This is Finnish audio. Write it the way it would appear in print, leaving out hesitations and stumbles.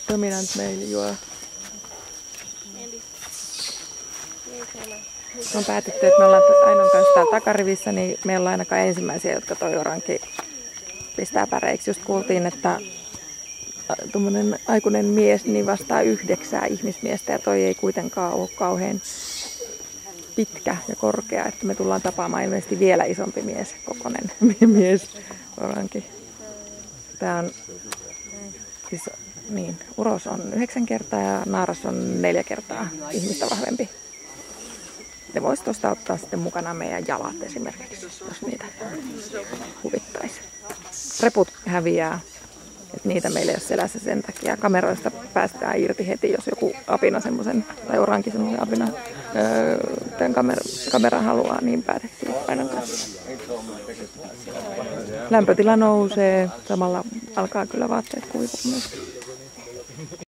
Dominant male juo. On päätetty, että me ollaan ainoastaan täällä takarivissä, niin me ollaan ainakaan ensimmäisiä, jotka toi oranki pistää päreiksi. Just kuultiin, että tuommoinen aikuinen mies niin vastaa 9 ihmismiestä ja toi ei kuitenkaan ole kauhean pitkä ja korkea, että me tullaan tapaamaan ilmeisesti vielä isompi mies, kokoinen mies oranki. Tää on siis niin, uros on 9 kertaa ja naaras on 4 kertaa ihmistä vahvempi. Ne vois tuosta ottaa sitten mukana meidän jalat esimerkiksi, jos niitä huvittaisi. Reput häviää, että niitä meillä ei ole selässä sen takia. Kameroista päästään irti heti, jos joku apina semmoisen, tai oranki semmoisen apina tämän kameran haluaa, niin päätettiin painan kanssa. Lämpötila nousee, samalla alkaa kyllä vaatteet kuivua myös.